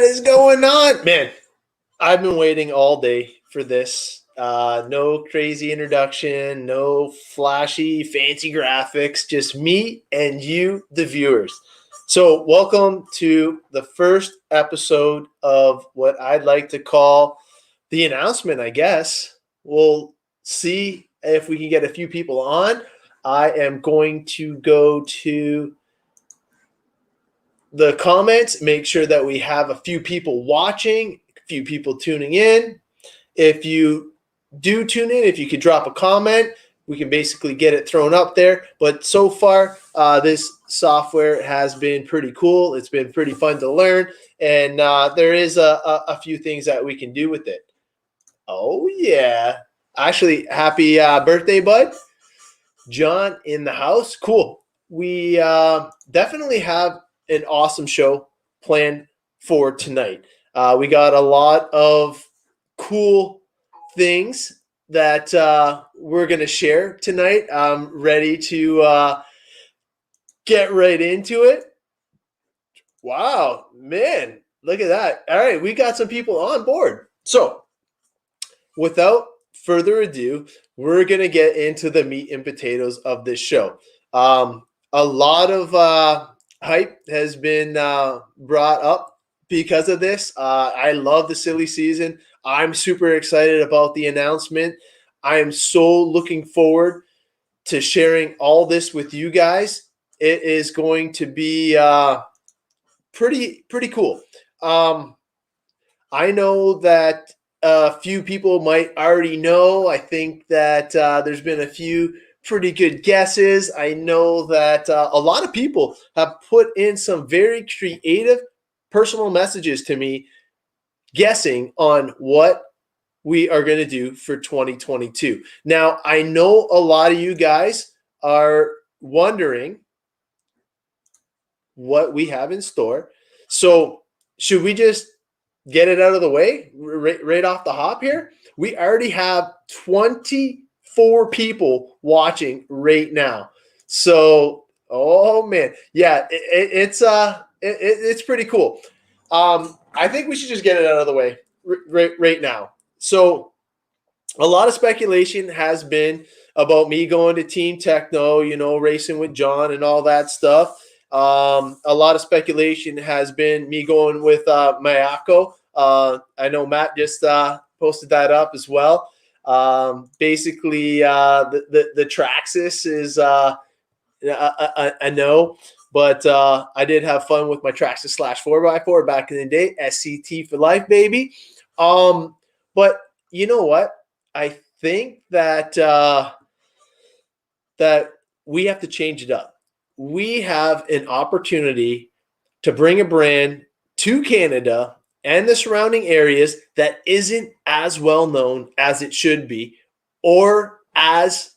is going on? Man, I've been waiting all day for this. No crazy introduction, no flashy, fancy graphics, just me and you, the viewers. So, welcome to the first episode of what I'd like to call the announcement, I guess. We'll see if we can get a few people on. I am going to go to the comments, make sure that we have a few people watching, a few people tuning in. If you do tune in, if you could drop a comment, we can basically get it thrown up there. But so far, this software has been pretty cool. It's been pretty fun to learn. And there is a few things that we can do with it. Oh, yeah. Actually, happy birthday, bud. John in the house. Cool. We definitely have an awesome show planned for tonight. We got a lot of cool things that we're going to share tonight. I'm ready to get right into it. Wow, man, look at that. All right, we got some people on board. So, without further ado, we're going to get into the meat and potatoes of this show. A lot of hype has been brought up because of this. I love the silly season. I'm super excited about the announcement. I am so looking forward to sharing all this with you guys. It is going to be pretty cool. I know that a few people might already know. I think that there's been a few pretty good guesses. I know that a lot of people have put in some very creative personal messages to me guessing on what we are going to do for 2022. Now, I know a lot of you guys are wondering what we have in store. So, should we just get it out of the way right off the hop here? We already have 24 people watching right now. So, oh man, yeah, it's pretty cool. I think we should just get it out of the way right now. So, a lot of speculation has been about me going to Team Techno, racing with John and all that stuff. A lot of speculation has been me going with Mayako. I know Matt just posted that up as well. Basically, the Traxxas is a no, but I did have fun with my Traxxas / 4x4 back in the day. SCT for life, baby. But you know what? I think that that we have to change it up. We have an opportunity to bring a brand to Canada and the surrounding areas that isn't as well known as it should be or as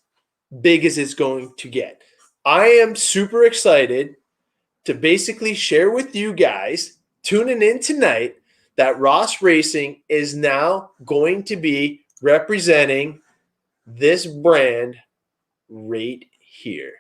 big as it's going to get. I am super excited to basically share with you guys tuning in tonight that Ross Racing is now going to be representing this brand right here.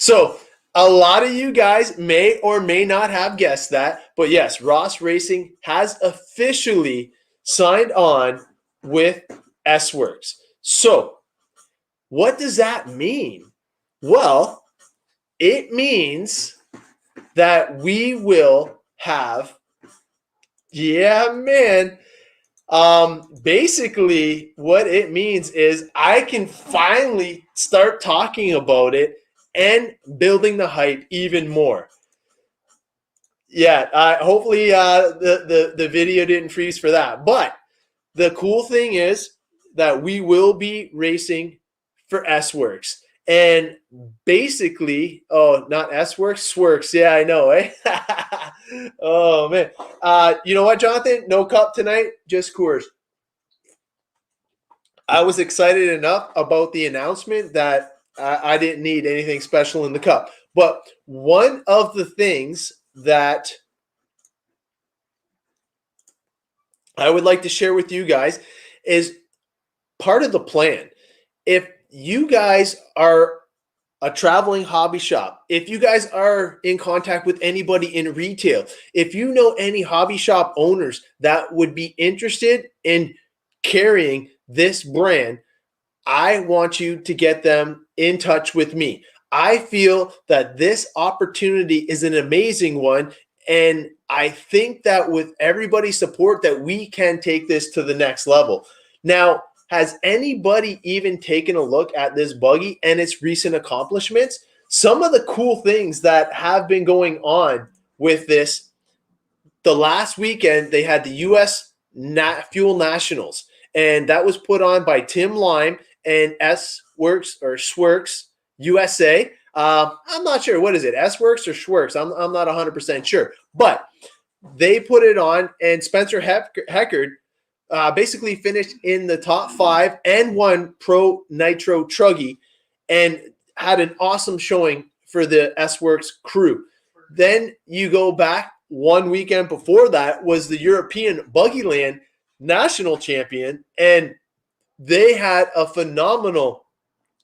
So a lot of you guys may or may not have guessed that, but yes, Ross Racing has officially signed on with S-Works. So what does that mean? Well, it means that we will have, basically what it means is I can finally start talking about it and building the hype even more. Yeah, hopefully the video didn't freeze for that. But the cool thing is that we will be racing for S-Works. And basically, not S-Works, Swerks. Yeah, I know, eh? Oh, man. You know what, Jonathan? No cup tonight, just Coors. I was excited enough about the announcement that I didn't need anything special in the cup. But one of the things that I would like to share with you guys is part of the plan. If you guys are a traveling hobby shop, if you guys are in contact with anybody in retail, if you know any hobby shop owners that would be interested in carrying this brand, I want you to get them in touch with me. I feel that this opportunity is an amazing one. And I think that with everybody's support that we can take this to the next level. Now, has anybody even taken a look at this buggy and its recent accomplishments? Some of the cool things that have been going on with this. The last weekend, they had the U.S. Fuel Nationals, and that was put on by Tim Lime and S Works or Schwerks USA. I'm not sure. What is it? S Works or Schwerks? I'm not 100% sure. But they put it on, and Spencer Heckard basically finished in the top 5 and won Pro Nitro Truggy and had an awesome showing for the S Works crew. Then you go back one weekend before that was the European Buggyland National Champion, and they had a phenomenal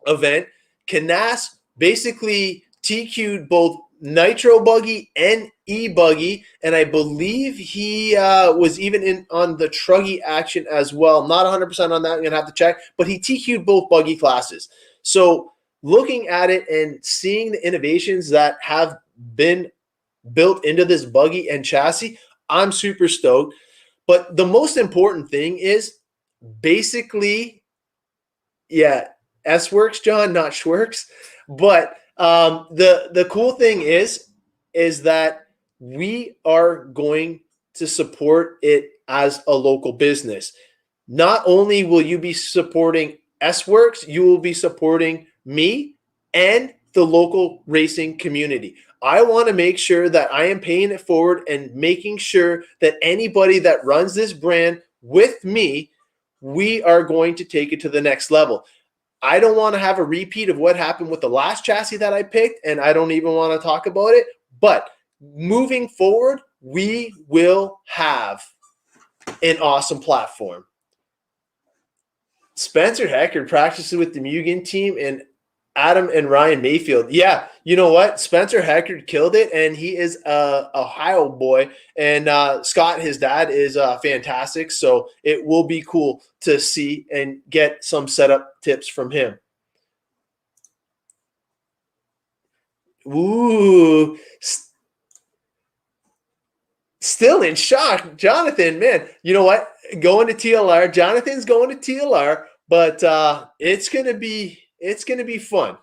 event. Canas basically TQ'd both Nitro Buggy and E-Buggy, and I believe he was even in on the Truggy action as well. I'm not 100% on that. I'm going to have to check, but he TQ'd both buggy classes. So looking at it and seeing the innovations that have been built into this buggy and chassis, I'm super stoked. But the most important thing is basically, yeah, S Works, John, not Schwerks. But the cool thing is that we are going to support it as a local business. Not only will you be supporting S Works, you will be supporting me and the local racing community. I want to make sure that I am paying it forward and making sure that anybody that runs this brand with me, we are going to take it to the next level. I don't want to have a repeat of what happened with the last chassis that I picked, and I don't even want to talk about it. But moving forward, we will have an awesome platform. Spencer Heckard practices with the Mugen team, and Adam and Ryan Mayfield. Yeah, you know what? Spencer Heckard killed it, and he is a Ohio boy. And Scott, his dad, is fantastic. So it will be cool to see and get some setup tips from him. Ooh, still in shock. Jonathan, man, you know what? Going to TLR. Jonathan's going to TLR, but it's gonna be fun.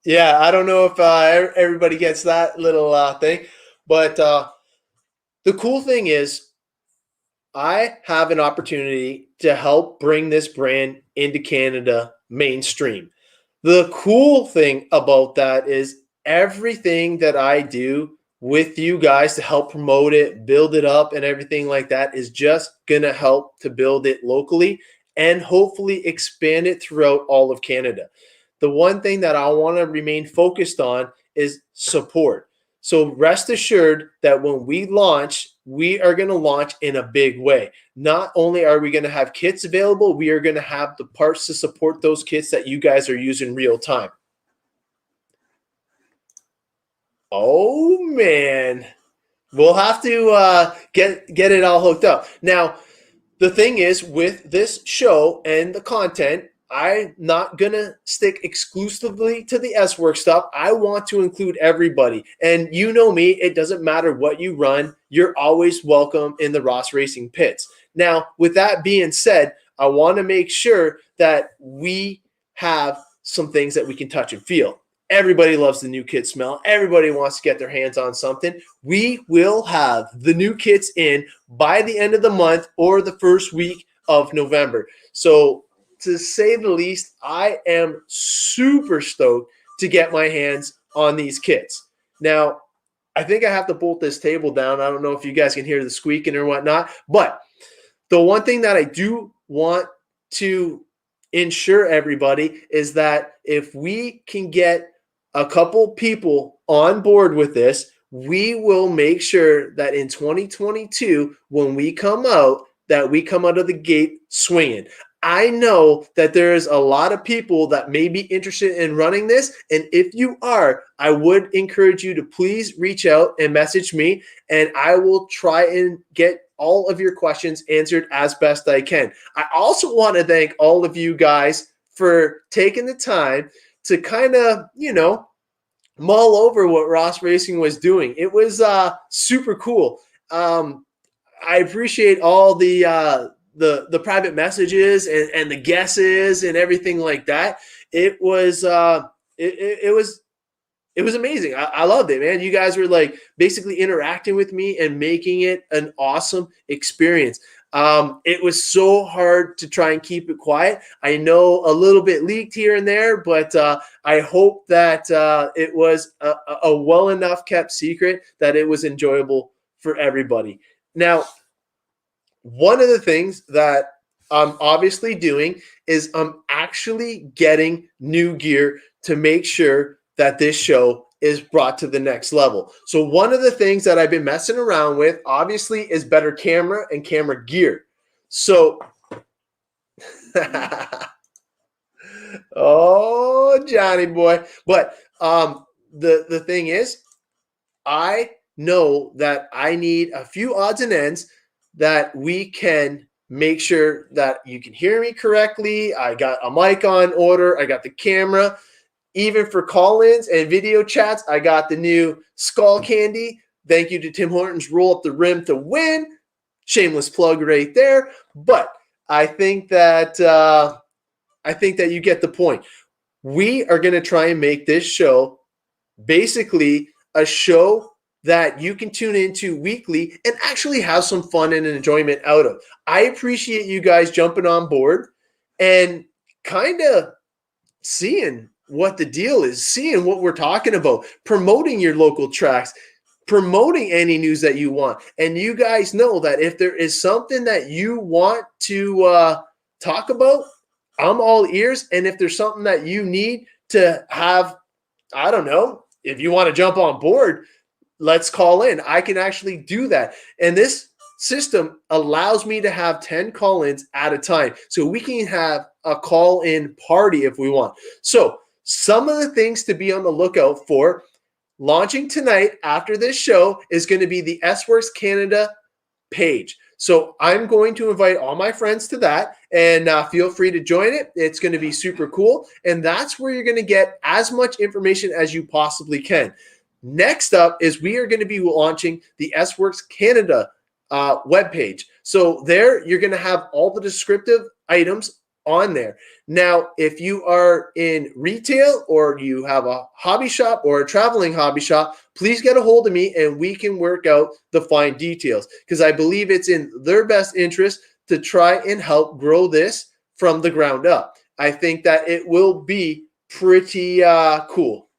Yeah, I don't know if everybody gets that little thing, but the cool thing is I have an opportunity to help bring this brand into Canada mainstream. The cool thing about that is everything that I do with you guys to help promote it, build it up, and everything like that is just going to help to build it locally and hopefully expand it throughout all of Canada. The one thing that I want to remain focused on is support. So rest assured that when we launch, we are going to launch in a big way. Not only are we going to have kits available, we are going to have the parts to support those kits that you guys are using real time. Oh, man. We'll have to get it all hooked up. Now, the thing is, with this show and the content, I'm not going to stick exclusively to the S-Work stuff. I want to include everybody. And you know me, it doesn't matter what you run. You're always welcome in the Ross Racing pits. Now, with that being said, I want to make sure that we have some things that we can touch and feel. Everybody loves the new kit smell. Everybody wants to get their hands on something. We will have the new kits in by the end of the month or the first week of November. So to say the least, I am super stoked to get my hands on these kits. Now, I think I have to bolt this table down. I don't know if you guys can hear the squeaking or whatnot, but the one thing that I do want to ensure everybody is that if we can get a couple people on board with this, we will make sure that in 2022, when we come out, that we come out of the gate swinging. I know that there's a lot of people that may be interested in running this. And if you are, I would encourage you to please reach out and message me, and I will try and get all of your questions answered as best I can. I also want to thank all of you guys for taking the time to kind of, mull over what Ross Racing was doing. It was super cool. I appreciate all the private messages and the guesses and everything like that. It was it was amazing. I loved it, man. You guys were like basically interacting with me and making it an awesome experience. It was so hard to try and keep it quiet. I know a little bit leaked here and there, but I hope that it was a well enough kept secret that it was enjoyable for everybody. Now, one of the things that I'm obviously doing is I'm actually getting new gear to make sure that this show is brought to the next level. So one of the things that I've been messing around with, obviously, is better camera and camera gear. So, oh, Johnny boy. But the thing is, I know that I need a few odds and ends that we can make sure that you can hear me correctly. I got a mic on order. I got the camera. Even for call-ins and video chats, I got the new Skull Candy. Thank you to Tim Hortons Roll Up the Rim to Win. Shameless plug right there. But I think that you get the point. We are going to try and make this show basically a show that you can tune into weekly and actually have some fun and enjoyment out of. I appreciate you guys jumping on board and kind of seeing what the deal is, seeing what we're talking about, promoting your local tracks, promoting any news that you want. And you guys know that if there is something that you want to talk about, I'm all ears. And if there's something that you need to have, I don't know, if you want to jump on board, let's call in. I can actually do that. And this system allows me to have 10 call-ins at a time. So we can have a call-in party if we want. So some of the things to be on the lookout for launching tonight after this show is going to be the S-Works Canada page. So I'm going to invite all my friends to that, and feel free to join it. It's going to be super cool. And that's where you're going to get as much information as you possibly can. Next up is we are going to be launching the S-Works Canada webpage. So there you're going to have all the descriptive items on there. Now, if you are in retail or you have a hobby shop or a traveling hobby shop, please get a hold of me and we can work out the fine details, because I believe it's in their best interest to try and help grow this from the ground up. I think that it will be pretty cool.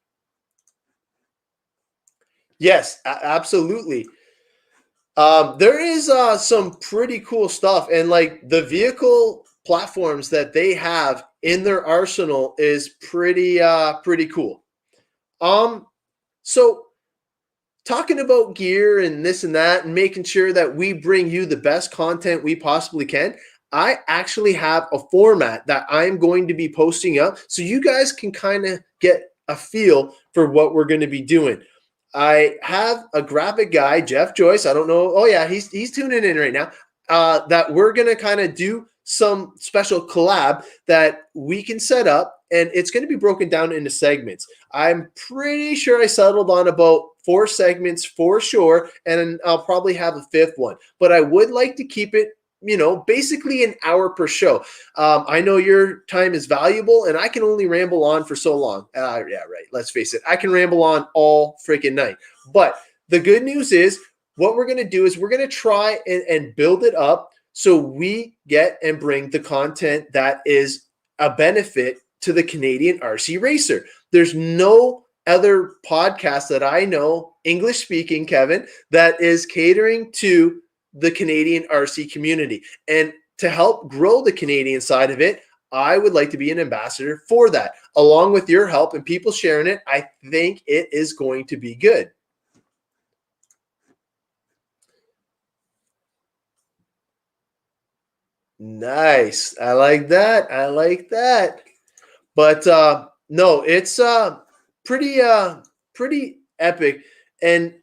Yes, absolutely. There is some pretty cool stuff, and like the vehicle platforms that they have in their arsenal is pretty cool. So talking about gear and this and that and making sure that we bring you the best content we possibly can, I actually have a format that I'm going to be posting up so you guys can kind of get a feel for what we're going to be doing. I have a graphic guy, Jeff Joyce. I don't know. Oh yeah, he's tuning in right now. That we're gonna kind of do some special collab that we can set up, and it's going to be broken down into segments. I'm pretty sure I settled on about 4 segments for sure, and I'll probably have a 5th one. But I would like to keep it, basically an hour per show. I know your time is valuable, and I can only ramble on for so long. Yeah, right. Let's face it. I can ramble on all freaking night. But the good news is what we're going to do is we're going to try and build it up so we get and bring the content that is a benefit to the Canadian RC racer. There's no other podcast that I know, English speaking, Kevin, that is catering to the Canadian RC community. And to help grow the Canadian side of it, I would like to be an ambassador for that. Along with your help and people sharing it, I think it is going to be good. Nice. I like that. I like that. But no, it's pretty pretty epic, and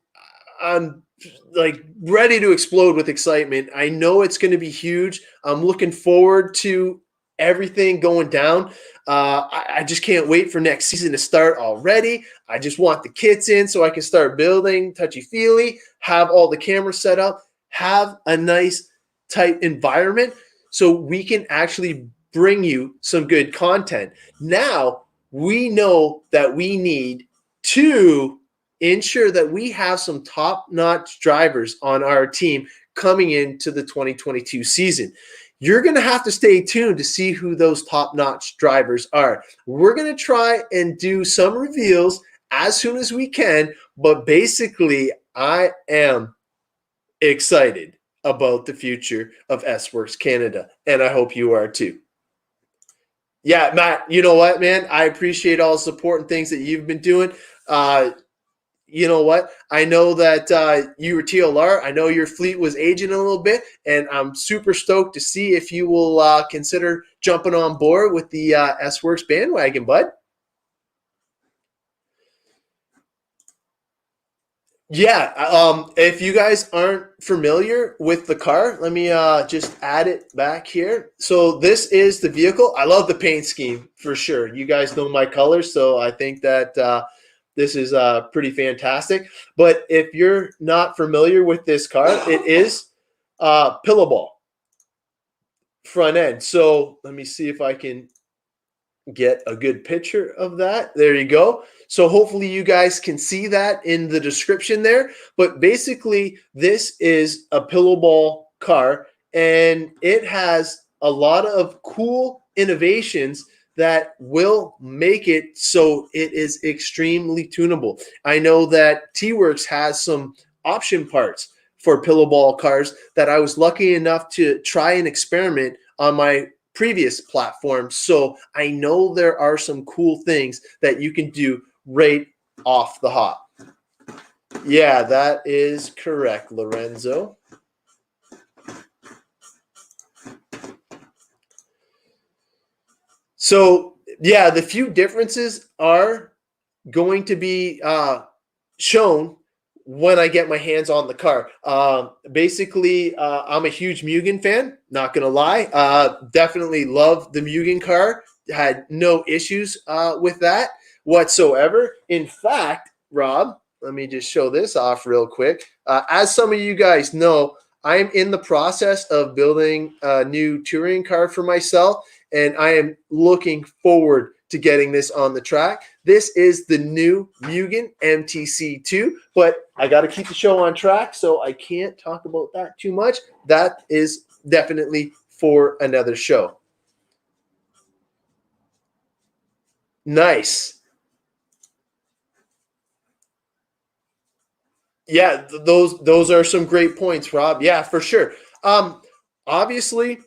I'm like ready to explode with excitement. I know it's going to be huge. I'm looking forward to everything going down. I just can't wait for next season to start already. I just want the kits in so I can start building touchy feely, have all the cameras set up, have a nice tight environment so we can actually bring you some good content. Now we know that we need to ensure that we have some top-notch drivers on our team coming into the 2022 season. You're going to have to stay tuned to see who those top-notch drivers are. We're going to try and do some reveals as soon as we can, but basically, I am excited about the future of S-Works Canada, and I hope you are too. Yeah, Matt, you know what, man? I appreciate all the support and things that you've been doing. You know what? I know that you were TLR. I know your fleet was aging a little bit, and I'm super stoked to see if you will consider jumping on board with the S-Works bandwagon, bud. Yeah, if you guys aren't familiar with the car, let me just add it back here. So this is the vehicle. I love the paint scheme for sure. You guys know my colors, so I think that this is pretty fantastic. But if you're not familiar with this car, it is pillow ball front end. So let me see if I can get a good picture of that. There you go. So hopefully you guys can see that in the description there. But basically, this is a pillow ball car, and it has a lot of cool innovations that will make it so it is extremely tunable. I know that T-Works has some option parts for pillow ball cars that I was lucky enough to try and experiment on my previous platform. So I know there are some cool things that you can do right off the hop. Yeah, that is correct, Lorenzo. So yeah, the few differences are going to be shown when I get my hands on the car. Basically, I'm a huge Mugen fan, not going to lie. Definitely love the Mugen car. Had no issues with that whatsoever. In fact, Rob, let me just show this off real quick. As some of you guys know, I'm in the process of building a new touring car for myself, and I am looking forward to getting this on the track. This is the new Mugen MTC2, but I got to keep the show on track, so I can't talk about that too much. That is definitely for another show. Nice. Yeah, those are some great points, Rob. Yeah, for sure. Obviously,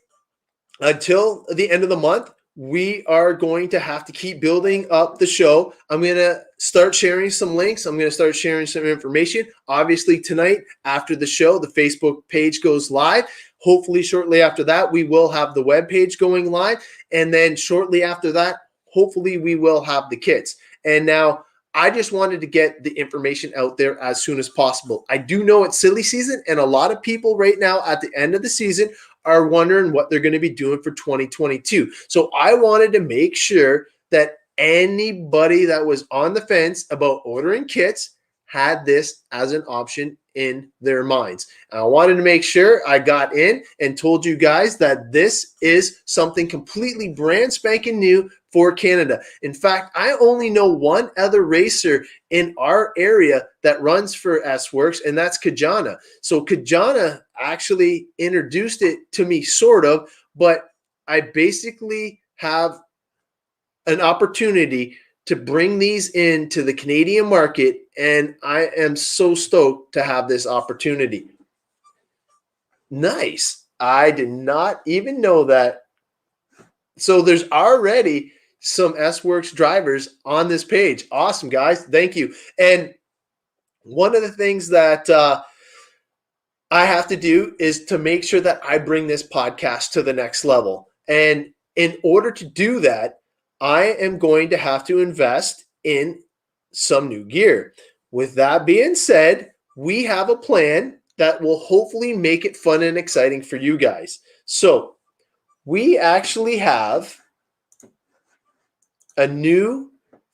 until the end of the month, we are going to have to keep building up the show. I'm going to start sharing some links. I'm going to start sharing some information. Obviously, tonight after the show, the Facebook page goes live. Hopefully, shortly after that, we will have the web page going live. And then shortly after that, hopefully, we will have the kits. And now, I just wanted to get the information out there as soon as possible. I do know it's silly season, and a lot of people right now at the end of the season are wondering what they're going to be doing for 2022. So I wanted to make sure that anybody that was on the fence about ordering kits had this as an option in their minds. And I wanted to make sure I got in and told you guys that this is something completely brand spanking new for Canada. In fact, I only know one other racer in our area that runs for S-Works, and that's Kajana. So Kajana actually introduced it to me, sort of, but I basically have an opportunity to bring these into the Canadian market, and I am so stoked to have this opportunity. Nice. I did not even know that. So there's already some S-Works drivers on this page. Awesome, guys. Thank you. And one of the things that I have to do is to make sure that I bring this podcast to the next level. And in order to do that, I am going to have to invest in some new gear. With that being said, we have a plan that will hopefully make it fun and exciting for you guys. So we actually have a new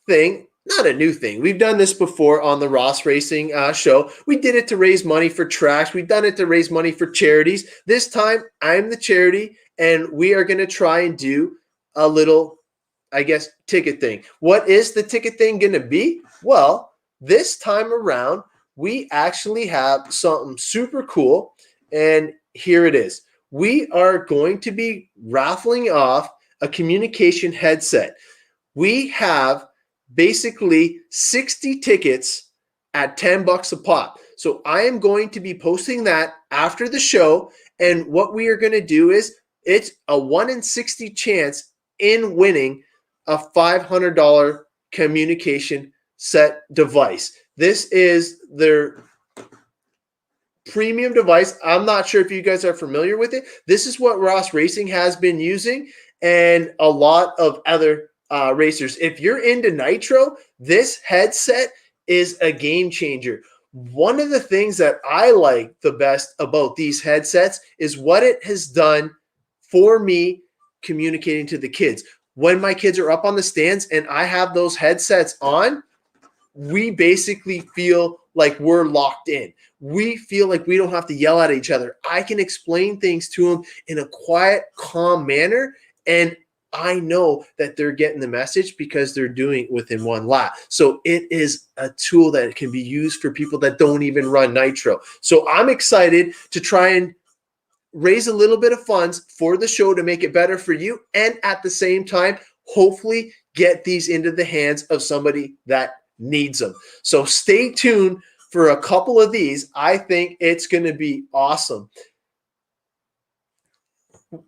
thing. Not a new thing. We've done this before on the Ross Racing show. We did it to raise money for tracks. We've done it to raise money for charities. This time, I'm the charity, and we are going to try and do a little, I guess, ticket thing. What is the ticket thing going to be? Well, this time around, we actually have something super cool, and here it is. We are going to be raffling off a communication headset. We have basically 60 tickets at $10 a pop. So I am going to be posting that after the show. And what we are going to do is it's a 1 in 60 chance in winning a $500 communication set device. This is their premium device. I'm not sure if you guys are familiar with it. This is what Ross Racing has been using and a lot of other racers. If you're into nitro, this headset is a game changer. One of the things that I like the best about these headsets is what it has done for me communicating to the kids. When my kids are up on the stands and I have those headsets on, we basically feel like we're locked in. We feel like we don't have to yell at each other. I can explain things to them in a quiet, calm manner, and I know that they're getting the message because they're doing it within one lap. So it is a tool that can be used for people that don't even run nitro. So I'm excited to try and raise a little bit of funds for the show to make it better for you. And at the same time, hopefully get these into the hands of somebody that needs them. So stay tuned for a couple of these. I think it's going to be awesome.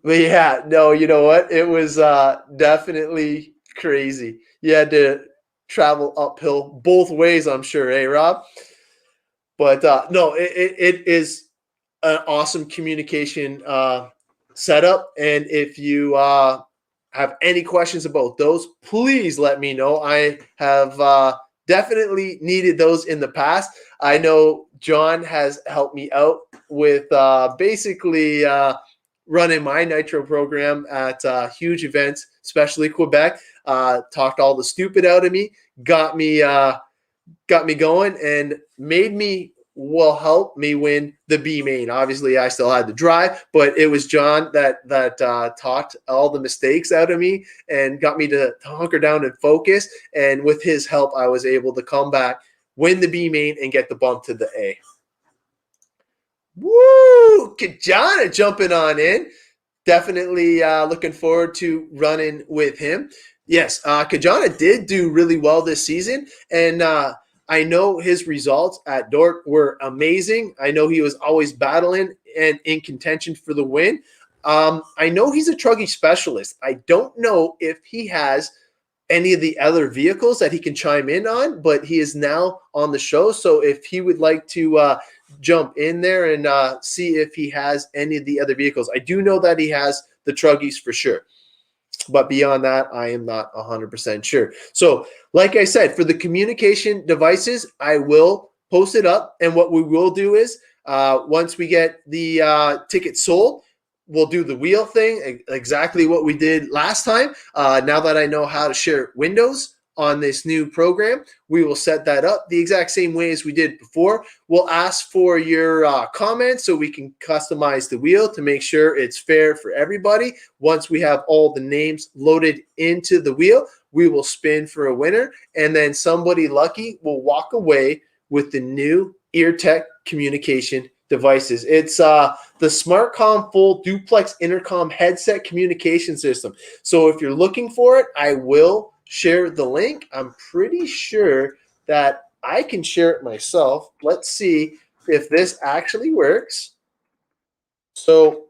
But yeah, no, you know what? It was definitely crazy. You had to travel uphill both ways, I'm sure, Rob? But no, it is an awesome communication setup. And if you have any questions about those, please let me know. I have definitely needed those in the past. I know John has helped me out with basically running my nitro program at huge events, especially Quebec. Talked all the stupid out of me, got me going, and help me win the B main. Obviously, I still had to drive, but it was John that talked all the mistakes out of me and got me to hunker down and focus. And with his help, I was able to come back, win the B main, and get the bump to the A. Woo! Kajana jumping on in. Definitely looking forward to running with him. Yes, Kajana did do really well this season, and I know his results at Dork were amazing. I know he was always battling and in contention for the win. I know he's a truggy specialist. I don't know if he has any of the other vehicles that he can chime in on, but he is now on the show. So if he would like to jump in there and see if he has any of the other vehicles. I do know that he has the truggies for sure. But beyond that, I am not 100% sure. So like I said, for the communication devices, I will post it up. And what we will do is once we get the tickets sold, we'll do the wheel thing, exactly what we did last time. Now that I know how to share windows on this new program, we will set that up the exact same way as we did before. We'll ask for your comments so we can customize the wheel to make sure it's fair for everybody. Once we have all the names loaded into the wheel, we will spin for a winner, and then somebody lucky will walk away with the new EarTech communication devices. It's the SmartCom full duplex intercom headset communication system. So if you're looking for it, I will share the link. I'm pretty sure that I can share it myself. Let's see if this actually works. So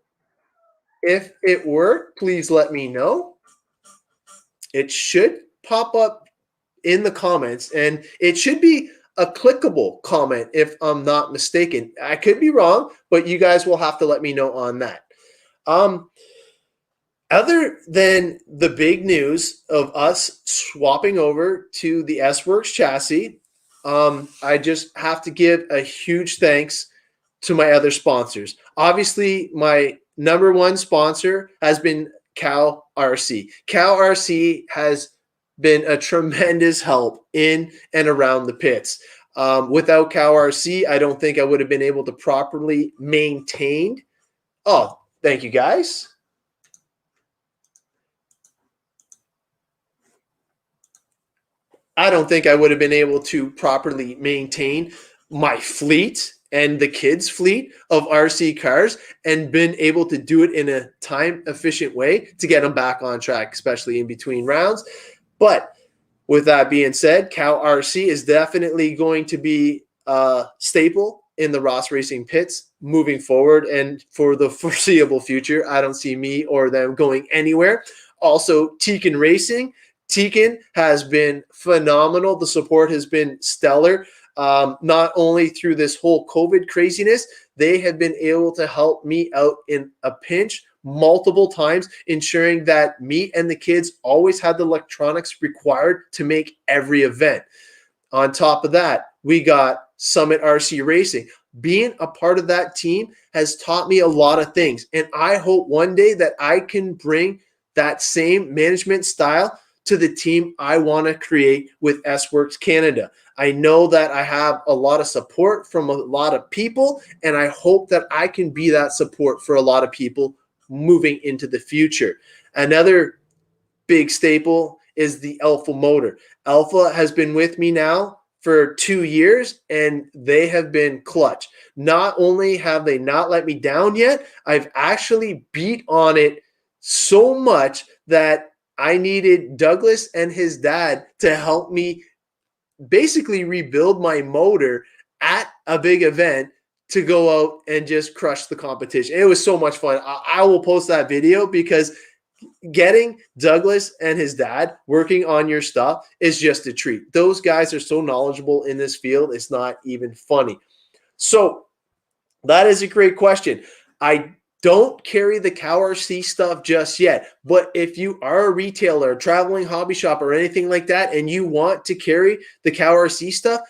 if it worked, please let me know. It should pop up in the comments, and it should be a clickable comment, if I'm not mistaken. I could be wrong, but you guys will have to let me know on that. Other than the big news of us swapping over to the S-Works chassis, I just have to give a huge thanks to my other sponsors. Obviously, my number one sponsor has been Cal RC. Cal RC has been a tremendous help in and around the pits. Without Cal RC, I don't think I would have been able to properly maintain. Oh, thank you guys. I don't think I would have been able to properly maintain my fleet and the kids' fleet of RC cars and been able to do it in a time efficient way to get them back on track, especially in between rounds. But with that being said, Cal RC is definitely going to be a staple in the Ross Racing pits moving forward. And for the foreseeable future, I don't see me or them going anywhere. Also, Tekin Racing. Tekin has been phenomenal. The support has been stellar. Not only through this whole COVID craziness, they have been able to help me out in a pinch multiple times, ensuring that me and the kids always had the electronics required to make every event. On top of that, we got Summit RC Racing. Being a part of that team has taught me a lot of things, and I hope one day that I can bring that same management style to the team I want to create with S-Works Canada. I know that I have a lot of support from a lot of people, and I hope that I can be that support for a lot of people moving into the future. Another big staple is the Alpha motor. Alpha has been with me now for 2 years, and they have been clutch. Not only have they not let me down yet, I've actually beat on it so much that I needed Douglas and his dad to help me basically rebuild my motor at a big event to go out and just crush the competition. It was so much fun. I will post that video because getting Douglas and his dad working on your stuff is just a treat. Those guys are so knowledgeable in this field. It's not even funny. So that is a great question. I don't carry the Cal RC stuff just yet, but if you are a retailer, a traveling hobby shop, or anything like that, and you want to carry the Cal RC stuff,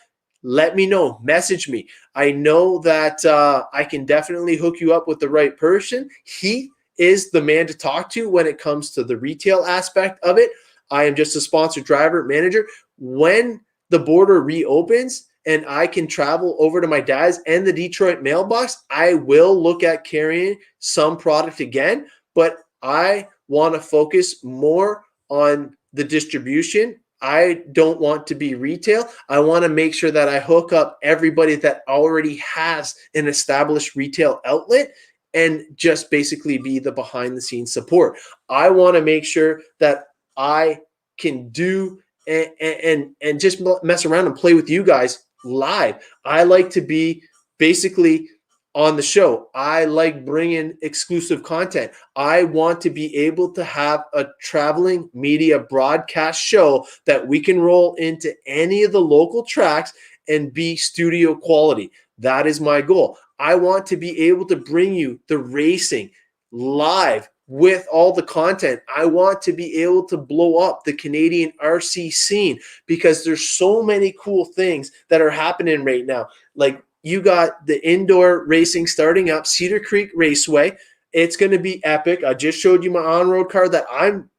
let me know. Message me. I know that I can definitely hook you up with the right person. He is the man to talk to when it comes to the retail aspect of it. I am just a sponsored driver manager. When the border reopens and I can travel over to my dad's and the Detroit mailbox, I will look at carrying some product again, but I want to focus more on the distribution. I don't want to be retail. I want to make sure that I hook up everybody that already has an established retail outlet and just basically be the behind the scenes support. I want to make sure that I can do and just mess around and play with you guys live. I like to be basically on the show. I like bringing exclusive content. I want to be able to have a traveling media broadcast show that we can roll into any of the local tracks and be studio quality. That is my goal. I want to be able to bring you the racing live with all the content. I want to be able to blow up the Canadian RC scene because there's so many cool things that are happening right now. Like you got the indoor racing starting up, Cedar Creek Raceway. It's going to be epic. I just showed you my on-road car that I'm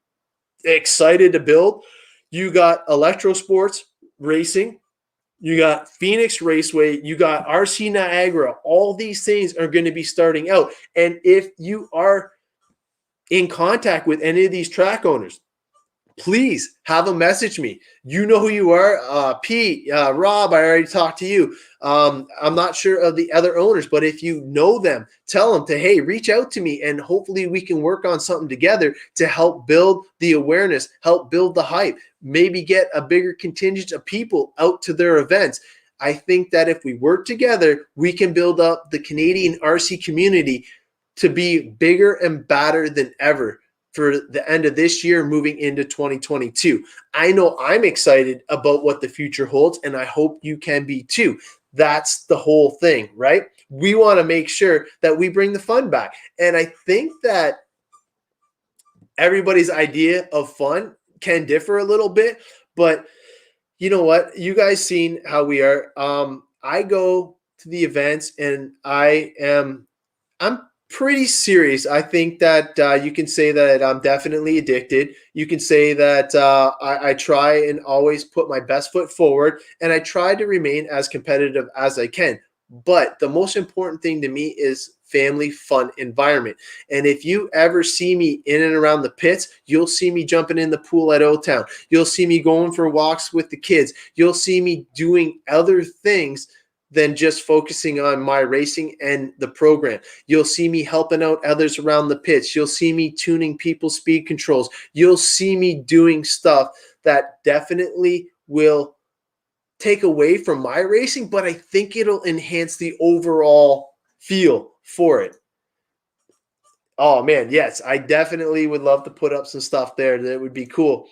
excited to build. You got Electro Sports Racing. You got Phoenix Raceway. You got RC Niagara. All these things are going to be starting out. And if you are in contact with any of these track owners, please have them message me. You know who you are. Pete, Rob, I already talked to you. I'm not sure of the other owners, but if you know them, tell them to, hey, reach out to me, and hopefully we can work on something together to help build the awareness, help build the hype, maybe get a bigger contingent of people out to their events. I think that if we work together, we can build up the Canadian RC community to be bigger and badder than ever. for the end of this year, moving into 2022. I know I'm excited about what the future holds, and I hope you can be too. That's the whole thing, right? We want to make sure that we bring the fun back. And I think that everybody's idea of fun can differ a little bit, but you know what? You guys seen how we are. I go to the events and I'm pretty serious. I think that you can say that I'm definitely addicted. You can say that I try and always put my best foot forward, and I try to remain as competitive as I can. But the most important thing to me is family fun environment. And if you ever see me in and around the pits, you'll see me jumping in the pool at O-Town. You'll see me going for walks with the kids. You'll see me doing other things than just focusing on my racing and the program. You'll see me helping out others around the pits. You'll see me tuning people's speed controls. You'll see me doing stuff that definitely will take away from my racing, but I think it'll enhance the overall feel for it. Oh man, yes, I definitely would love to put up some stuff there. That would be cool.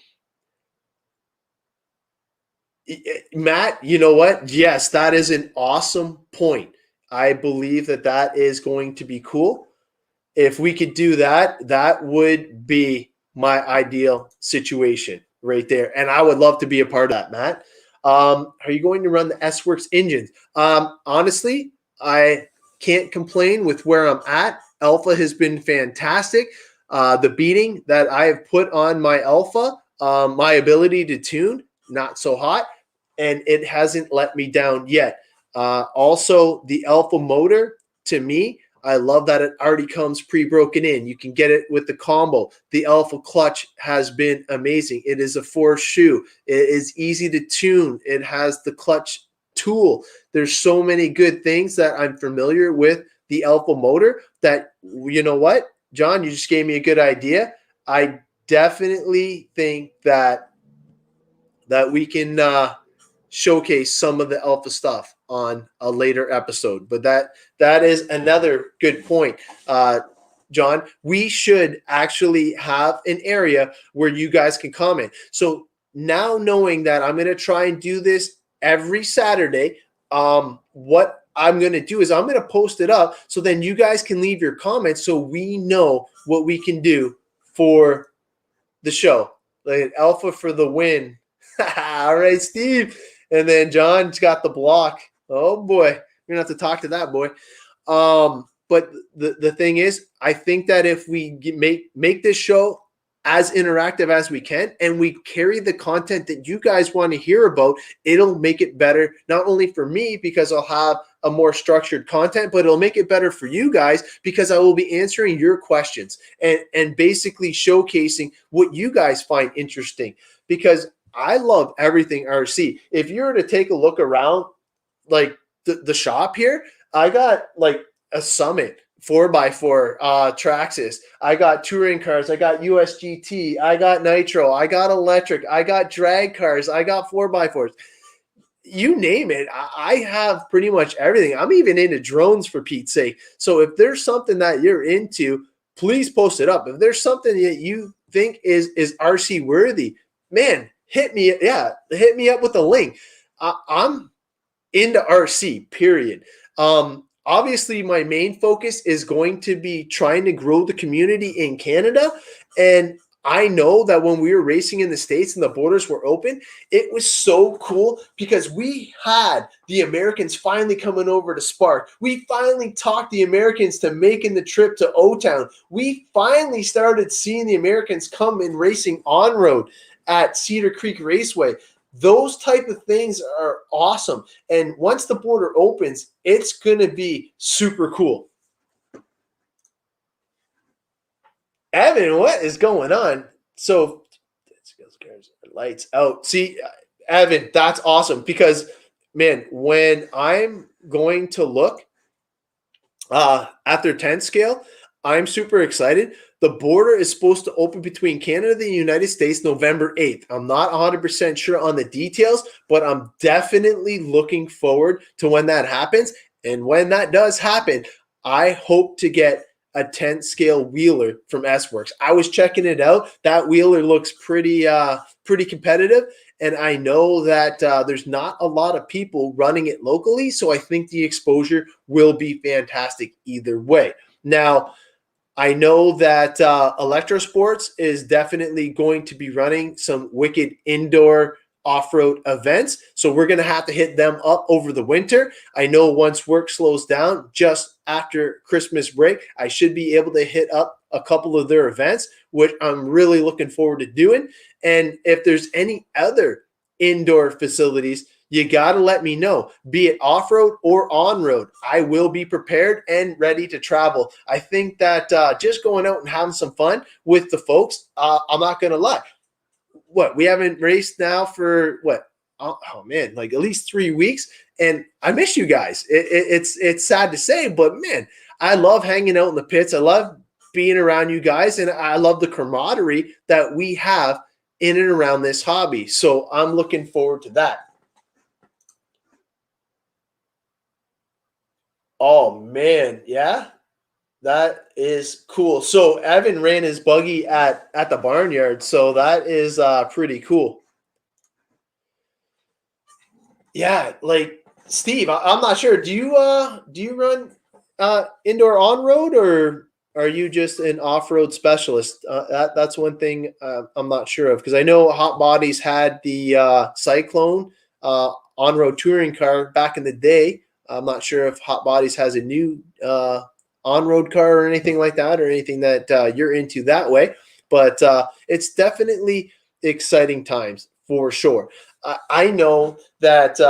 Matt, you know what? Yes, that is an awesome point. I believe that that is going to be cool. If we could do that, that would be my ideal situation right there. And I would love to be a part of that, Matt. Are you going to run the S-Works engines? Honestly, I can't complain with where I'm at. Alpha has been fantastic. The beating that I have put on my Alpha, my ability to tune, not so hot, and it hasn't let me down yet. Also, the Alpha motor, to me, I love that it already comes pre-broken in. You can get it with the combo. The Alpha clutch has been amazing. It is a 4-shoe. It is easy to tune. It has the clutch tool. There's so many good things that I'm familiar with the Alpha motor that, you know what, John, you just gave me a good idea. I definitely think that we can showcase some of the Alpha stuff on a later episode. But that is another good point, John. We should actually have an area where you guys can comment. So now knowing that I'm going to try and do this every Saturday, what I'm going to do is I'm going to post it up so then you guys can leave your comments so we know what we can do for the show. Like Alpha for the win. All right, Steve. And then John's got the block. Oh boy, we're gonna have to talk to that boy. But the thing is, I think that if we make this show as interactive as we can, and we carry the content that you guys want to hear about, it'll make it better, not only for me because I'll have a more structured content, but it'll make it better for you guys because I will be answering your questions and basically showcasing what you guys find interesting, because I love everything RC. If you were to take a look around like the shop here, I got like a Summit 4x4 Traxxas. I got touring cars. I got USGT. I got Nitro. I got electric. I got drag cars. I got 4x4s. You name it. I have pretty much everything. I'm even into drones, for Pete's sake. So if there's something that you're into, please post it up. If there's something that you think is RC worthy, man, hit me up with a link. I'm into RC, period. Obviously, my main focus is going to be trying to grow the community in Canada. And I know that when we were racing in the States and the borders were open, it was so cool because we had the Americans finally coming over to Spark. We finally talked the Americans to making the trip to O-Town. We finally started seeing the Americans come in racing on-road at Cedar Creek Raceway. Those type of things are awesome. And once the border opens, it's going to be super cool. Evan, what is going on? So, lights out. See, Evan, that's awesome because, man, when I'm going to look at their 10 scale, I'm super excited. The border is supposed to open between Canada and the United States November 8th. I'm not 100% sure on the details, but I'm definitely looking forward to when that happens. And when that does happen, I hope to get a 10th scale wheeler from S-Works. I was checking it out. That wheeler looks pretty competitive. And I know that there's not a lot of people running it locally. So I think the exposure will be fantastic either way. Now, I know that Electro Sports is definitely going to be running some wicked indoor off-road events. So we're going to have to hit them up over the winter. I know once work slows down just after Christmas break, I should be able to hit up a couple of their events, which I'm really looking forward to doing. And if there's any other indoor facilities, you got to let me know, be it off-road or on-road. I will be prepared and ready to travel. I think that just going out and having some fun with the folks, I'm not going to lie. We haven't raced now for oh man, like at least 3 weeks. And I miss you guys. It's sad to say, but man, I love hanging out in the pits. I love being around you guys. And I love the camaraderie that we have in and around this hobby. So I'm looking forward to that. Oh man, yeah, that is cool. So Evan ran his buggy at the barnyard, so that is pretty cool. Yeah, like Steve, I'm not sure. Do you run indoor on road, or are you just an off road specialist? That's one thing I'm not sure of, because I know Hot Bodies had the Cyclone on road touring car back in the day. I'm not sure if Hot Bodies has a new on-road car or anything like that, or anything that you're into that way. But it's definitely exciting times for sure. I know that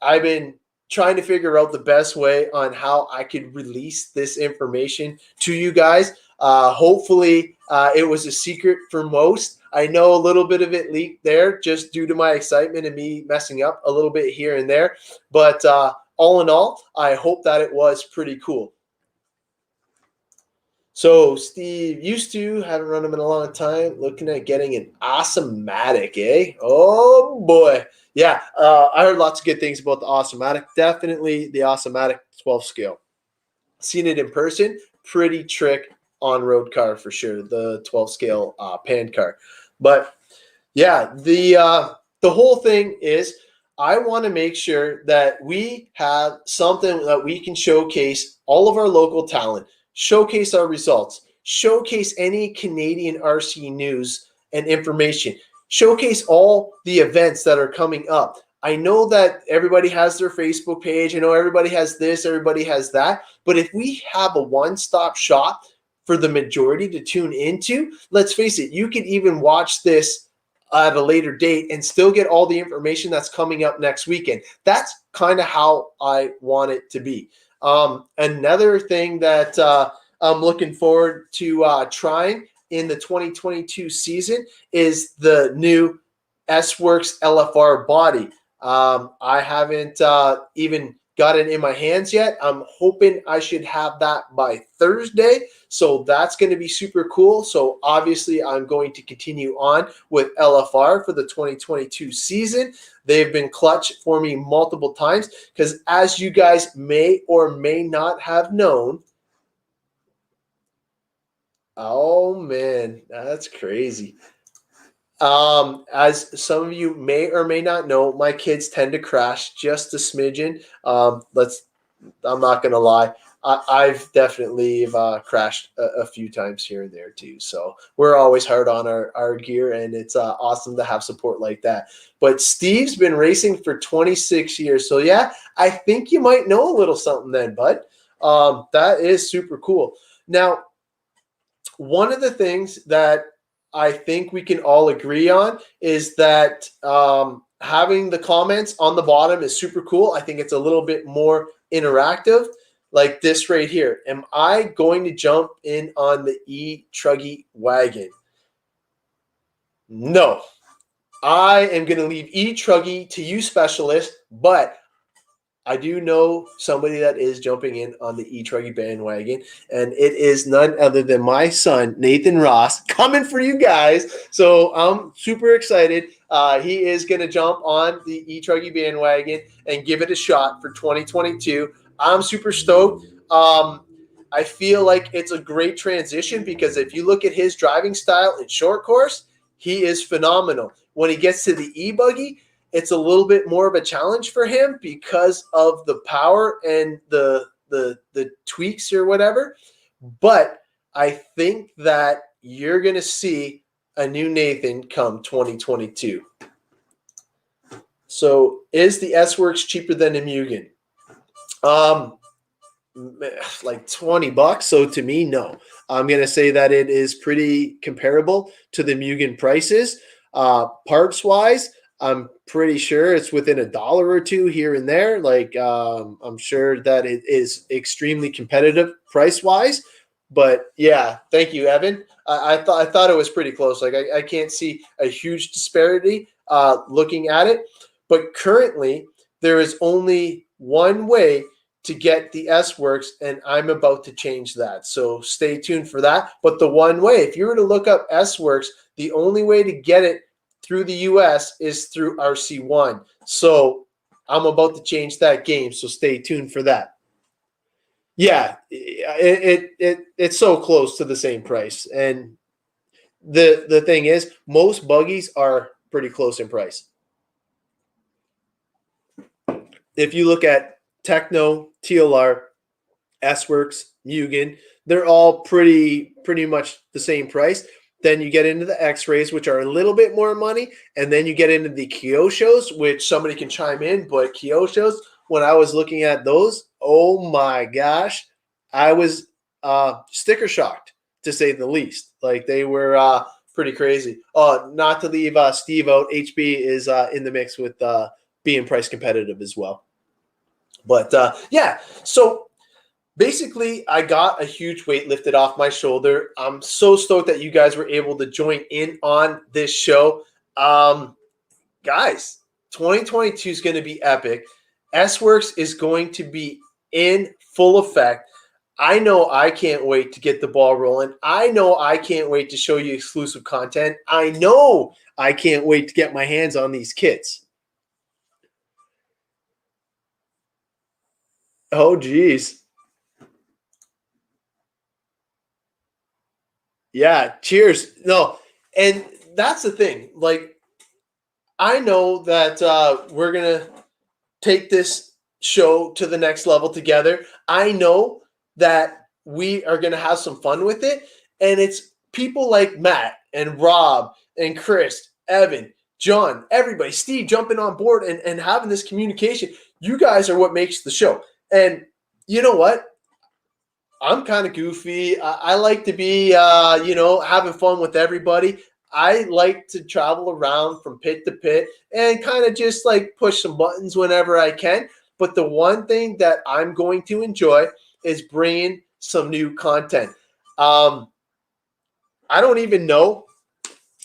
I've been trying to figure out the best way on how I could release this information to you guys. Hopefully it was a secret for most. I know a little bit of it leaked there just due to my excitement and me messing up a little bit here and there. But all in all, I hope that it was pretty cool. So Steve used to, haven't run them in a long time, looking at getting an Awesome-Matic, eh? Oh boy. Yeah, I heard lots of good things about the Awesome-Matic. Definitely the Awesome-Matic 12 scale. Seen it in person, pretty trick on-road car for sure, the 12 scale pan car. But yeah, the whole thing is, I want to make sure that we have something that we can showcase all of our local talent, showcase our results, showcase any Canadian RC news and information, showcase all the events that are coming up. I know that everybody has their Facebook page. I know everybody has this, everybody has that. But if we have a one-stop shop for the majority to tune into, let's face it, you could even watch this at a later date and still get all the information that's coming up next weekend. That's kind of how I want it to be. Another thing that I'm looking forward to trying in the 2022 season is the new S-Works LFR body. I haven't even got it in my hands yet. I'm hoping I should have that by Thursday. So that's going to be super cool. So obviously I'm going to continue on with LFR for the 2022 season. They've been clutch for me multiple times because, as you guys may or may not have known, oh man, that's crazy. As some of you may or may not know, my kids tend to crash just a smidgen. I'm not going to lie. I've definitely crashed a few times here and there too. So we're always hard on our gear, and it's awesome to have support like that. But Steve's been racing for 26 years. So yeah, I think you might know a little something then, bud. That is super cool. Now, one of the things that I think we can all agree on is that having the comments on the bottom is super cool. I think it's a little bit more interactive, like this right here. Am I going to jump in on the E-Truggy wagon? No. I am going to leave E-Truggy to you specialists, but I do know somebody that is jumping in on the E-Truggy bandwagon, and it is none other than my son, Nathan Ross, coming for you guys. So I'm super excited. He is going to jump on the E-Truggy bandwagon and give it a shot for 2022. I'm super stoked. I I feel like it's a great transition because if you look at his driving style in short course, he is phenomenal. When he gets to the e-buggy, it's a little bit more of a challenge for him because of the power and the tweaks or whatever. But I think that you're going to see a new Nathan come 2022. So is the S-Works cheaper than the Mugen? Like $20. So to me, no. I'm going to say that it is pretty comparable to the Mugen prices. Parts wise, I'm pretty sure it's within $1 or $2 here and there. Like I'm sure that it is extremely competitive price wise. But yeah, thank you, Evan. I thought it was pretty close. Like I can't see a huge disparity looking at it. But currently, there is only one way to get the S-Works, and I'm about to change that. So stay tuned for that. But the one way, if you were to look up S-Works, the only way to get it through the US is through RC1. So I'm about to change that game. So stay tuned for that. Yeah, it's so close to the same price. And the thing is, most buggies are pretty close in price. If you look at Tekno, TLR, S-Works, Mugen, they're all pretty much the same price. Then you get into the X-Rays, which are a little bit more money, and then you get into the Kyoshos, which somebody can chime in, but Kyoshos, when I was looking at those, oh my gosh, I was sticker shocked, to say the least. Like they were pretty crazy. Not to leave Steve out, HB is in the mix with being price competitive as well. But yeah, so basically I got a huge weight lifted off my shoulder. I'm so stoked that you guys were able to join in on this show. Guys, 2022 is going to be epic. S-Works is going to be in full effect. I know I can't wait to get the ball rolling. I know I can't wait to show you exclusive content. I know I can't wait to get my hands on these kits. Oh, geez. Yeah, cheers. No, and that's the thing. Like, I know that we're going to take this show to the next level together. I know that we are going to have some fun with it. And it's people like Matt and Rob and Chris, Evan, John, everybody, Steve jumping on board and having this communication. You guys are what makes the show. And you know what? I'm kind of goofy. I like to be, having fun with everybody. I like to travel around from pit to pit and kind of just like push some buttons whenever I can. But the one thing that I'm going to enjoy is bringing some new content. I don't even know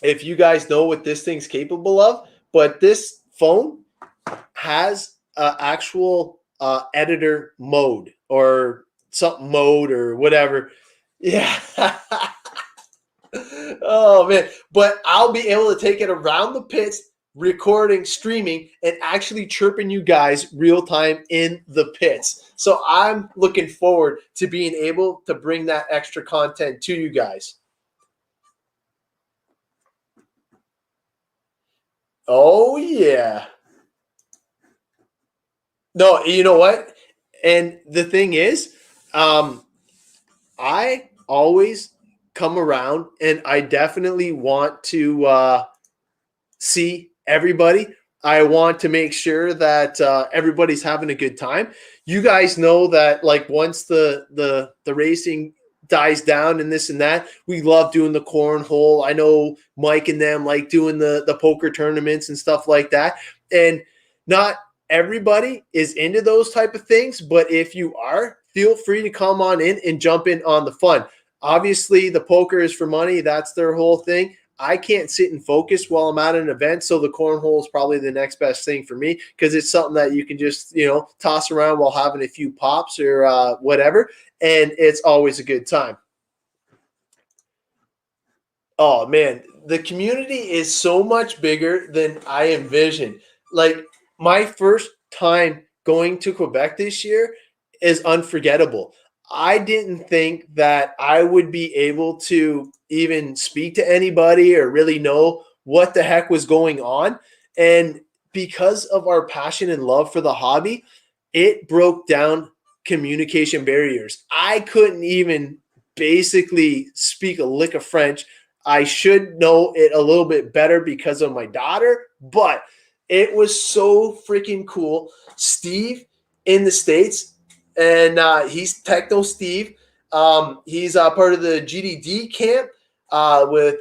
if you guys know what this thing's capable of, but this phone has an actual editor mode or something mode or whatever. Yeah. Oh, man. But I'll be able to take it around the pits, recording, streaming, and actually chirping you guys real time in the pits. So I'm looking forward to being able to bring that extra content to you guys. Oh, yeah. No, you know what? And the thing is, I always come around and I definitely want to see everybody. I want to make sure that everybody's having a good time. You guys know that like once the racing dies down and this and that, we love doing the cornhole. I know Mike and them like doing the poker tournaments and stuff like that. And not everybody is into those type of things, but if you are, feel free to come on in and jump in on the fun. Obviously, the poker is for money. That's their whole thing. I can't sit and focus while I'm at an event, so the cornhole is probably the next best thing for me because it's something that you can just, toss around while having a few pops or whatever, and it's always a good time. Oh, man, the community is so much bigger than I envisioned. Like, my first time going to Quebec this year is unforgettable. I didn't think that I would be able to even speak to anybody or really know what the heck was going on. And because of our passion and love for the hobby, it broke down communication barriers. I couldn't even basically speak a lick of French. I should know it a little bit better because of my daughter, but it was so freaking cool. Steve in the States, and he's Techno Steve. He's part of the GDD camp with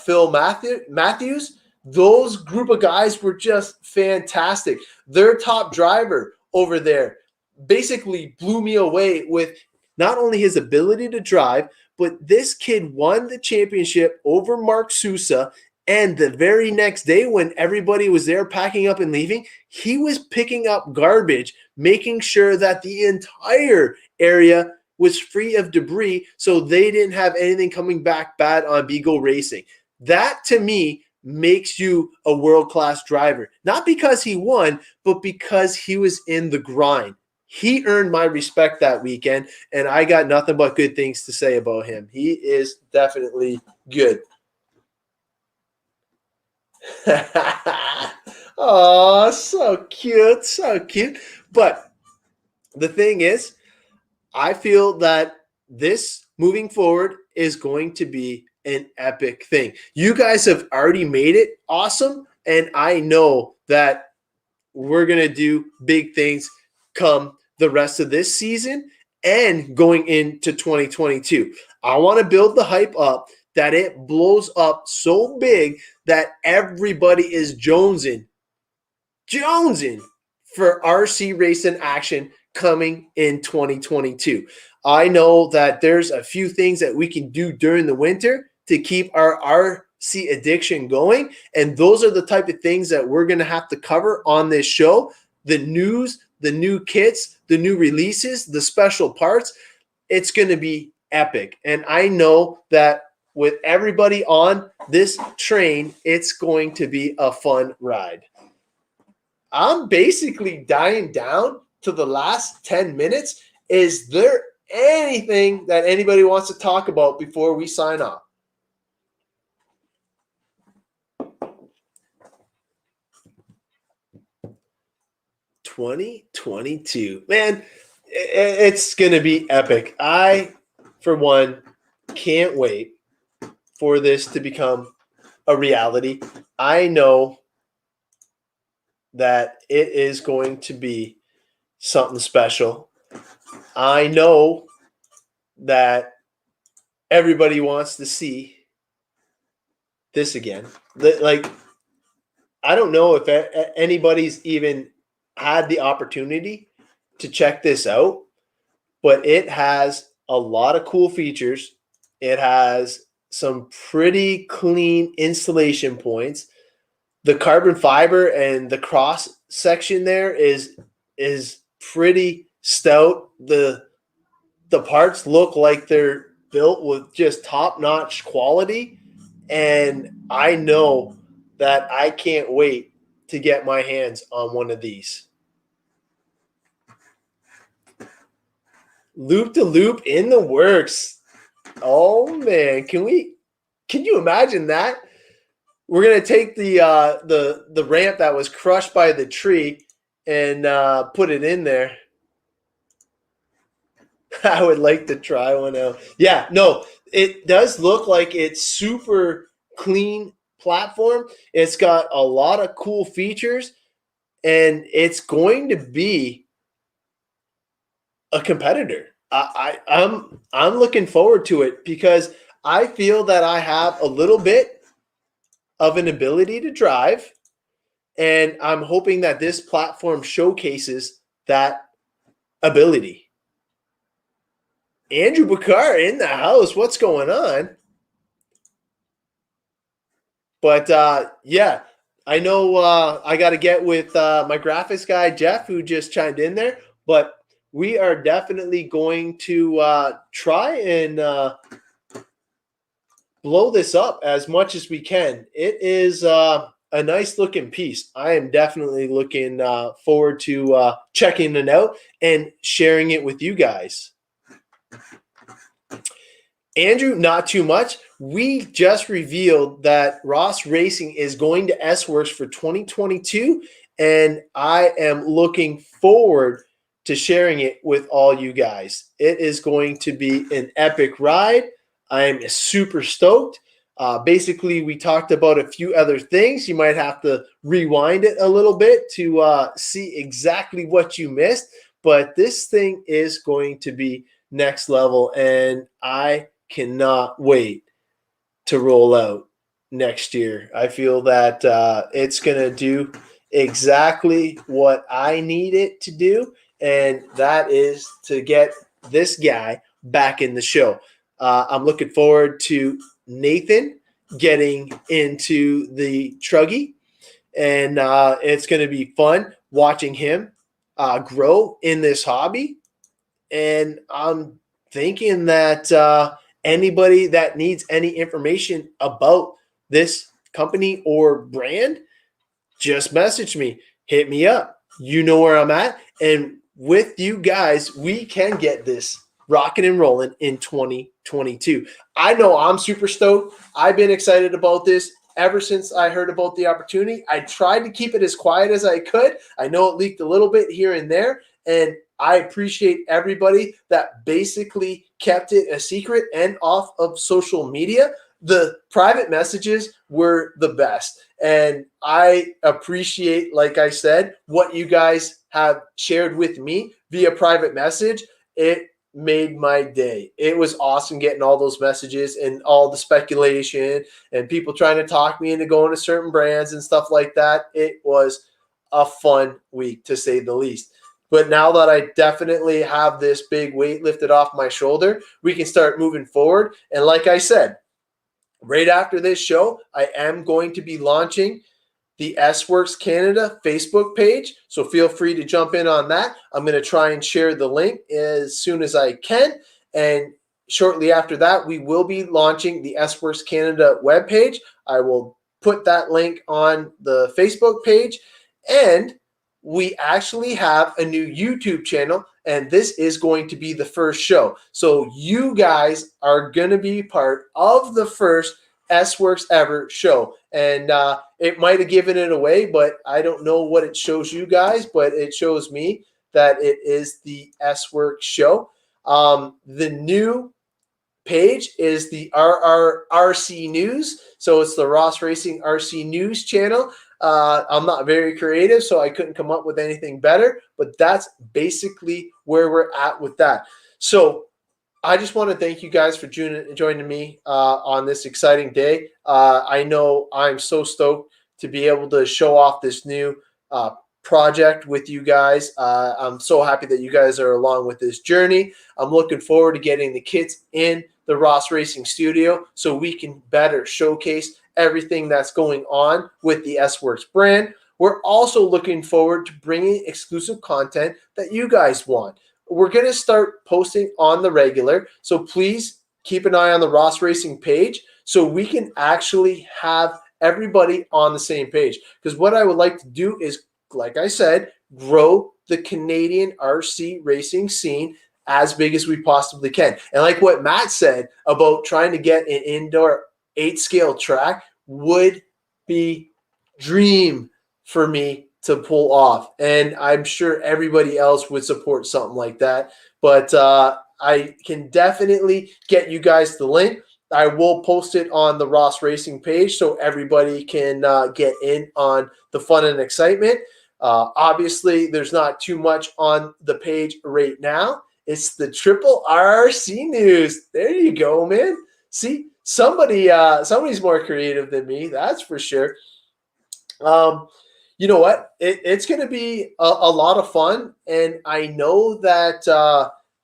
Phil Matthews. Those group of guys were just fantastic. Their top driver over there basically blew me away with not only his ability to drive, but this kid won the championship over Mark Sousa. And the very next day, when everybody was there packing up and leaving, he was picking up garbage, making sure that the entire area was free of debris so they didn't have anything coming back bad on Beagle Racing. That, to me, makes you a world-class driver. Not because he won, but because he was in the grind. He earned my respect that weekend, and I got nothing but good things to say about him. He is definitely good. Oh, so cute, so cute. But the thing is, I feel that this moving forward is going to be an epic thing. You guys have already made it awesome, and I know that we're going to do big things come the rest of this season and going into 2022. I want to build the hype up that it blows up so big that everybody is jonesing for RC racing action coming in 2022. I know that there's a few things that we can do during the winter to keep our RC addiction going, and those are the type of things that we're going to have to cover on this show. The news, the new kits, the new releases, the special parts. It's going to be epic. And I know that with everybody on this train, it's going to be a fun ride. I'm basically dying down to the last 10 minutes. Is there anything that anybody wants to talk about before we sign off? $2022. Man, it's going to be epic. I, for one, can't wait for this to become a reality. I know that it is going to be something special. I know that everybody wants to see this again. Like, I don't know if anybody's even had the opportunity to check this out, but it has a lot of cool features. It has some pretty clean installation points. The carbon fiber and the cross section there is pretty stout. The parts look like they're built with just top-notch quality, and I know that I can't wait to get my hands on one of these. Loop-to-loop in the works. Oh man, can you imagine that? We're gonna take the ramp that was crushed by the tree and put it in there. I would like to try one out. Yeah, no, it does look like it's super clean platform. It's got a lot of cool features, and it's going to be a competitor. I'm looking forward to it because I feel that I have a little bit of an ability to drive, and I'm hoping that this platform showcases that ability. Andrew Bakar in the house. What's going on? But yeah, I know I got to get with my graphics guy, Jeff, who just chimed in there. But we are definitely going to try and blow this up as much as we can. It is a a nice looking piece. I am definitely looking forward to checking it out and sharing it with you guys. Andrew, not too much. We just revealed that Ross Racing is going to S-Works for 2022, and I am looking forward to sharing it with all you guys. It is going to be an epic ride. I am super stoked. Basically, we talked about a few other things. You might have to rewind it a little bit to see exactly what you missed, but this thing is going to be next level, and I cannot wait to roll out next year. I feel that it's going to do exactly what I need it to do, and that is to get this guy back in the show. I'm looking forward to Nathan getting into the Truggy, and it's going to be fun watching him grow in this hobby. And I'm thinking that anybody that needs any information about this company or brand, just message me, hit me up. You know where I'm at. And with you guys, we can get this rocking and rolling in 2022. I know I'm super stoked. I've been excited about this ever since I heard about the opportunity. I tried to keep it as quiet as I could. I know it leaked a little bit here and there, and I appreciate everybody that basically kept it a secret and off of social media. The private messages were the best. And I appreciate, like I said, what you guys have shared with me via private message. It made my day. It was awesome getting all those messages and all the speculation and people trying to talk me into going to certain brands and stuff like that. It was a fun week, to say the least. But now that I definitely have this big weight lifted off my shoulder, we can start moving forward. And like I said, right after this show, I am going to be launching the S-Works Canada Facebook page. So feel free to jump in on that. I'm going to try and share the link as soon as I can. And shortly after that, we will be launching the S-Works Canada webpage. I will put that link on the Facebook page. And we actually have a new YouTube channel, and this is going to be the first show. So you guys are going to be part of the first S-Works ever show. And it might have given it away, but I don't know what it shows you guys, but it shows me that it is the S-Works show. The new page is the RRRC News. So it's the Ross Racing RC News channel. I'm not very creative, so I couldn't come up with anything better, but that's basically where we're at with that. So I just want to thank you guys for joining me on this exciting day. I know I'm so stoked to be able to show off this new project with you guys. I'm so happy that you guys are along with this journey. I'm looking forward to getting the kits in the Ross Racing studio so we can better showcase everything that's going on with the S-Works brand. We're also looking forward to bringing exclusive content that you guys want. We're going to start posting on the regular, so please keep an eye on the Ross Racing page so we can actually have everybody on the same page. Because what I would like to do is, like I said, grow the Canadian RC racing scene as big as we possibly can. And like what Matt said about trying to get an indoor 8-scale track would be dream for me to pull off. And I'm sure everybody else would support something like that. But I can definitely get you guys the link. I will post it on the Ross Racing page so everybody can get in on the fun and excitement. Obviously, there's not too much on the page right now. It's the Triple RRC News. There you go, man. See, somebody's more creative than me, that's for sure. You know what? It's going to be a lot of fun, and I know that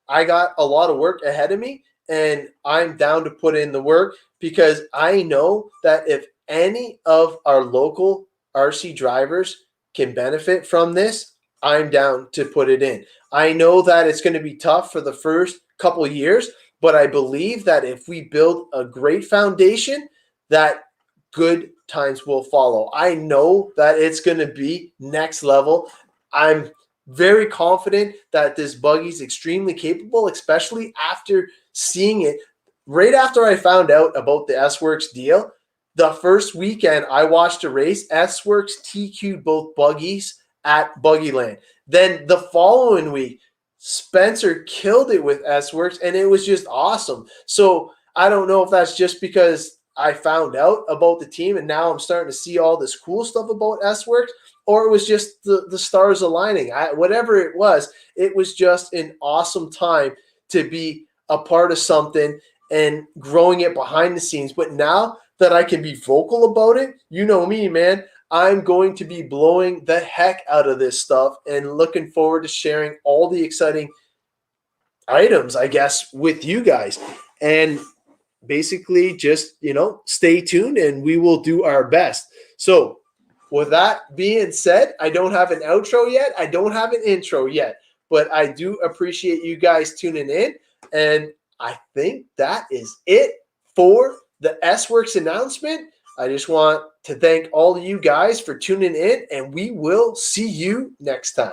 I got a lot of work ahead of me, and I'm down to put in the work because I know that if any of our local RC drivers can benefit from this, I'm down to put it in. I know that it's going to be tough for the first couple of years, but I believe that if we build a great foundation, that good times will follow. I know that it's going to be next level. I'm very confident that this buggy is extremely capable, especially after seeing it right after I found out about the S-Works deal. The first weekend I watched a race, S-Works TQ'd both buggies at Buggyland. Then the following week, Spencer killed it with S-Works, and it was just awesome. So I don't know if that's just because I found out about the team and now I'm starting to see all this cool stuff about S-Works, or it was just the stars aligning. Whatever it was just an awesome time to be a part of something and growing it behind the scenes. But now that I can be vocal about it, you know me, man, I'm going to be blowing the heck out of this stuff and looking forward to sharing all the exciting items, I guess, with you guys. And basically just, stay tuned and we will do our best. So with that being said, I don't have an outro yet. I don't have an intro yet, but I do appreciate you guys tuning in. And I think that is it for the S-Works announcement. I just want to thank all of you guys for tuning in, and we will see you next time.